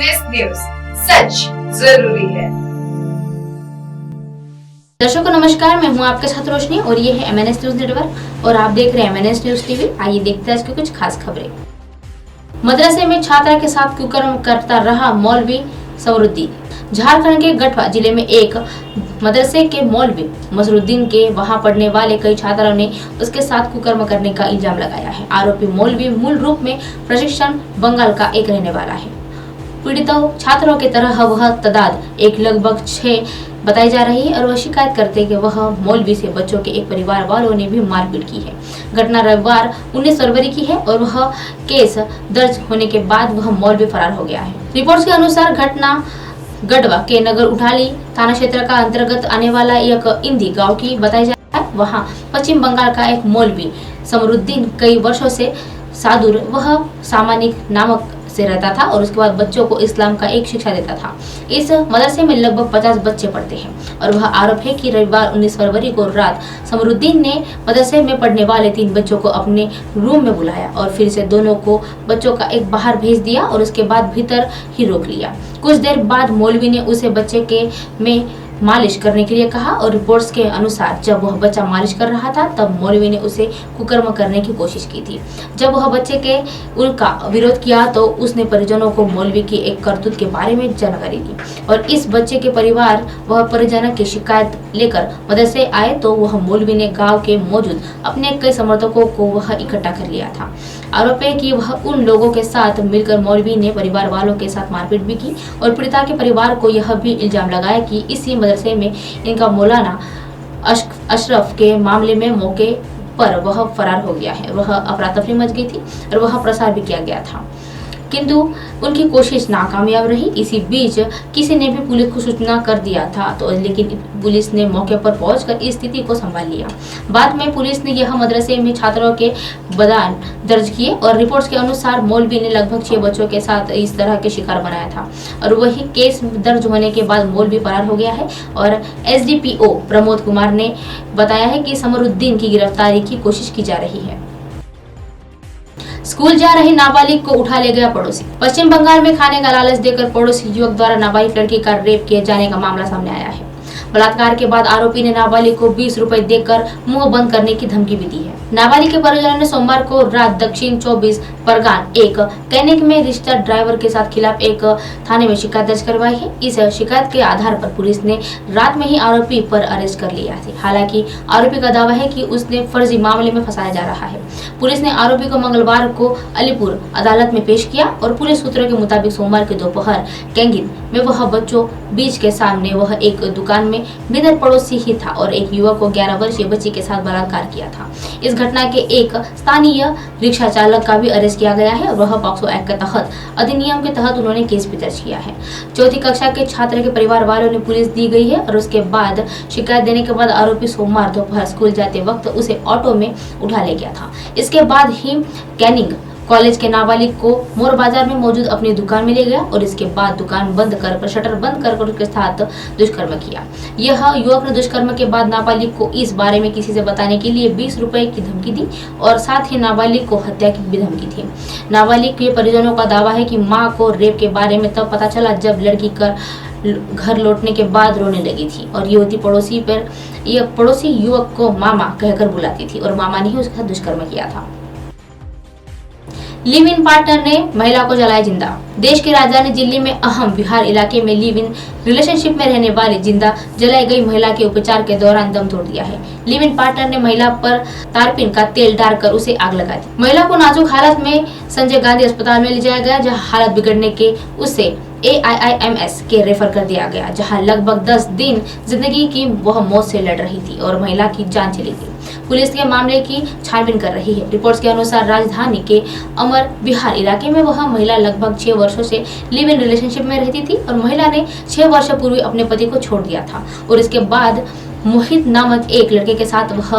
MNS news, सच जरूरी है। दर्शकों नमस्कार, मैं हूं आपके साथ रोशनी और ये है MNS न्यूज नेटवर्क और आप देख रहे हैं MNS न्यूज टीवी। आइए देखते हैं आज की कुछ खास खबरें। मदरसे में छात्रा के साथ कुकर्म करता रहा मौलवी समरुद्दीन। झारखंड के गढ़वा जिले में एक मदरसे के मौलवी मसरुद्दीन के वहां पढ़ने वाले कई छात्राओं ने उसके साथ कुकर्म करने का इल्जाम लगाया है। आरोपी मौलवी मूल रूप में प्रशिक्षण बंगाल का एक रहने वाला है। पीड़ितों छात्रों की तरह वह तादाद एक लगभग 6 बताई जा रही है और वह शिकायत करते हैं कि वह मौलवी से बच्चों के एक परिवार वालों ने भी मारपीट की है। घटना रविवार 19 फरवरी की है और वह केस दर्ज होने के बाद वह मौलवी फरार हो गया है। रिपोर्ट्स के अनुसार घटना गढ़वा के नगर उठाली थाना क्षेत्र का अंतर्गत आने वाला एक इंदी गांव की बताई जा रही है। वहां पश्चिम बंगाल का एक मौलवी समरुद्दीन कई वर्षों से सादुर वह सामानिक नामक से रहता था और उसके बाद बच्चों को इस्लाम का एक शिक्षा देता था। इस मदरसे में लगभग 50 बच्चे पढ़ते हैं और वह आरोप है कि रविवार 19 फरवरी को रात समरुद्दीन ने मदरसे में पढ़ने वाले 3 बच्चों को अपने रूम में बुलाया और फिर से दोनों को बच्चों का एक बाहर भेज दिया और उसके बाद भीतर ही रोक लिया। कुछ देर बाद मौलवी ने उसे बच्चे के में मालिश करने के लिए कहा और रिपोर्ट्स के अनुसार जब वह बच्चा मालिश कर रहा था तब मौलवी ने उसे कुकर्म करने की कोशिश की थी। जब वह बच्चे के उनका विरोध किया तो उसने परिजनों को मौलवी की एक करतूत के बारे में जानकारी दी और इस बच्चे के परिवार वह परिजनों की शिकायत लेकर मदरसे आए तो वह मौलवी ने गांव के मौजूद अपने कई समर्थकों को वह इकट्ठा कर लिया था। आरोप है कि वह उन लोगों के साथ मिलकर मौलवी ने परिवार वालों के साथ मारपीट भी की और पीड़िता के परिवार को यह भी इल्जाम लगाया कि इसी मदरसे में इनका मौलाना अशरफ के मामले में मौके पर वह फरार हो गया है। वह अफरा तफरी मच गई थी और वह प्रसार भी किया गया था किंतु उनकी कोशिश नाकामयाब रही। इसी बीच किसी ने भी पुलिस को सूचना कर दिया था तो लेकिन पुलिस ने मौके पर पहुंचकर इस स्थिति को संभाल लिया। बाद में पुलिस ने यह मदरसे में छात्रों के बयान दर्ज किए और रिपोर्ट्स के अनुसार मौलवी ने लगभग 6 बच्चों के साथ इस तरह के शिकार बनाया था और वही केस दर्ज होने के बाद मौलवी फरार हो गया है और SDPO प्रमोद कुमार ने बताया है कि समरुद्दीन की गिरफ्तारी की कोशिश की जा रही है। स्कूल जा रही नाबालिग को उठा ले गया पड़ोसी। पश्चिम बंगाल में खाने का लालच देकर पड़ोसी युवक द्वारा नाबालिग लड़की का रेप किए जाने का मामला सामने आया है। बलात्कार के बाद आरोपी ने नाबालिग को 20 रुपए देकर मुंह बंद करने की धमकी भी दी है। नाबालिग के परिजनों ने सोमवार को रात दक्षिण 24 परगना एक कैनिक में रिश्ता ड्राइवर के साथ खिलाफ एक थाने में शिकायत दर्ज करवाई है। इस शिकायत के आधार पर पुलिस ने रात में ही आरोपी पर अरेस्ट कर लिया है। हालांकि आरोपी का दावा है कि उसने फर्जी मामले में फंसाया जा रहा है। पुलिस ने आरोपी को मंगलवार को अलीपुर अदालत में पेश किया और पुलिस सूत्रों के मुताबिक सोमवार के दोपहर कैंगिन में वह बच्चों बीच के सामने वह एक दुकान में बिना पड़ोसी ही था और एक युवक को 11 वर्षीय बच्ची के साथ बलात्कार किया था। इस घटना के एक स्थानीय रिक्शा चालक का भी अरेस्ट किया गया है और वह पॉक्सो एक्ट के तहत अधिनियम के तहत उन्होंने केस भी दर्ज किया है। 4वीं कक्षा के छात्र के परिवार वालों ने पुलिस दी गई है और उसके बाद शिकायत देने के बाद आरोपी सोमवार दोपहर स्कूल जाते वक्त उसे ऑटो में उठा ले गया था। इसके बाद ही कैनिंग कॉलेज के नाबालिग को मोर बाजार में मौजूद अपनी दुकान में ले गया और इसके बाद दुकान बंद कर शटर बंद कर उसके साथ दुष्कर्म किया। यह युवक ने दुष्कर्म के बाद नाबालिग को इस बारे में किसी से बताने के लिए 20 रुपए की धमकी दी और साथ ही नाबालिग को हत्या की भी धमकी थी। नाबालिग के परिजनों का दावा है कि मां को रेप के बारे में तब पता चला जब लड़की घर लौटने के बाद रोने लगी थी और युवती पड़ोसी युवक को मामा कहकर बुलाती थी और मामा ने ही उसके साथ दुष्कर्म किया था। लिव इन पार्टनर ने महिला को जलाया जिंदा। देश की राजधानी दिल्ली में अहम विहार इलाके में लिव इन रिलेशनशिप में रहने वाली जिंदा जलाई गई महिला के उपचार के दौरान दम तोड़ दिया है। लिव इन पार्टनर ने महिला पर तारपीन का तेल डालकर उसे आग लगा दी। महिला को नाजुक हालत में संजय गांधी अस्पताल में ले जाया गया जहां हालत बिगड़ने के उसे AIIMS के रेफर कर दिया गया जहां लगभग 10 दिन जिंदगी की वह मौत से लड़ रही थी और महिला की जान चली गई। पुलिस के मामले की छानबीन कर रही है। रिपोर्ट्स के अनुसार राजधानी के अमर विहार इलाके में वह महिला लगभग 6 वर्षों से लिव इन रिलेशनशिप में रहती थी और महिला ने 6 वर्ष पूर्व अपने पति को छोड़ दिया था और इसके बाद मोहित नामक एक लड़के के साथ वह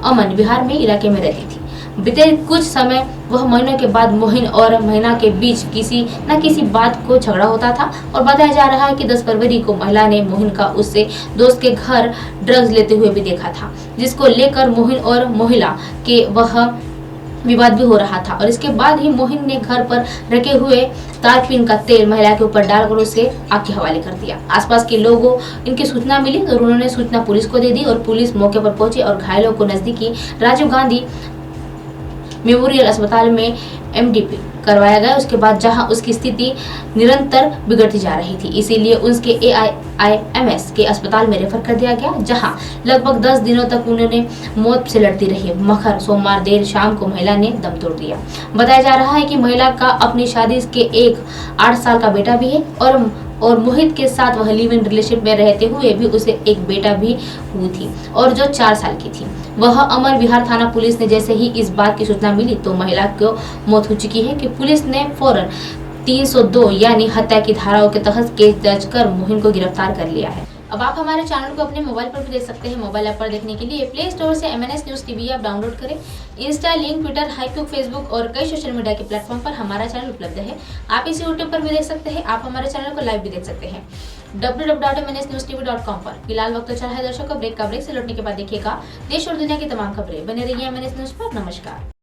अमन विहार में इलाके में रहती थी। बीते कुछ समय वह महीनों के बाद मोहिन और महिला के बीच किसी न किसी बात को झगड़ा होता था और बताया जा रहा है कि 10 फरवरी को महिला ने मोहिन का उससे दोस्त के घर ड्रग्स लेते हुए भी देखा था जिसको लेकर मोहिन और महिला के वह विवाद भी हो रहा था और इसके बाद ही मोहिन ने घर पर रखे हुए तारपीन का तेल महिला के ऊपर डालकर उसे आग के हवाले कर दिया। आसपास के लोगों इनकी सूचना मिली और उन्होंने सूचना पुलिस को दे दी और पुलिस मौके पर पहुंची और घायलों को नजदीकी राजीव गांधी मेमोरियल अस्पताल में एमडीपी करवाया गया। उसके बाद जहां उसकी स्थिति निरंतर बिगड़ती जा रही थी, इसीलिए उसके AIIMS के अस्पताल में रेफर कर दिया गया, जहां लगभग 10 दिनों तक उन्होंने मौत से लड़ती रही। मखर सोमवार देर शाम को महिला ने दम तोड़ दिया। बताया जा रहा है कि महिला का अपनी शादी के एक 8 साल का बेटा भी है और मोहित के साथ वह लिव इन रिलेशनशिप में रहते हुए भी उसे एक बेटा भी हुई थी और जो 4 साल की थी। वह अमर विहार थाना पुलिस ने जैसे ही इस बात की सूचना मिली तो महिला को मौत हो चुकी है कि पुलिस ने फौरन 302 यानी हत्या की धाराओं के तहत केस दर्ज कर मोहिन को गिरफ्तार कर लिया है। अब आप हमारे चैनल को अपने मोबाइल पर भी देख सकते हैं। मोबाइल ऐप पर देखने के लिए प्ले स्टोर से MNS news TV app download करें। इंस्टा, लिंक, ट्विटर, हाईक्यूब, फेसबुक और कई सोशल मीडिया के प्लेटफॉर्म पर हमारा चैनल उपलब्ध है। आप इसे यूट्यूब पर भी देख सकते हैं। आप हमारे चैनल को लाइव भी देख सकते हैं www.mnsnewstv.com पर। फिलहाल वक्त तो चला है दर्शकों ब्रेक का। ब्रेक से लौटने के बाद देखिएगा देश और दुनिया की तमाम खबरें। बने रहिए MNS न्यूज पर। नमस्कार।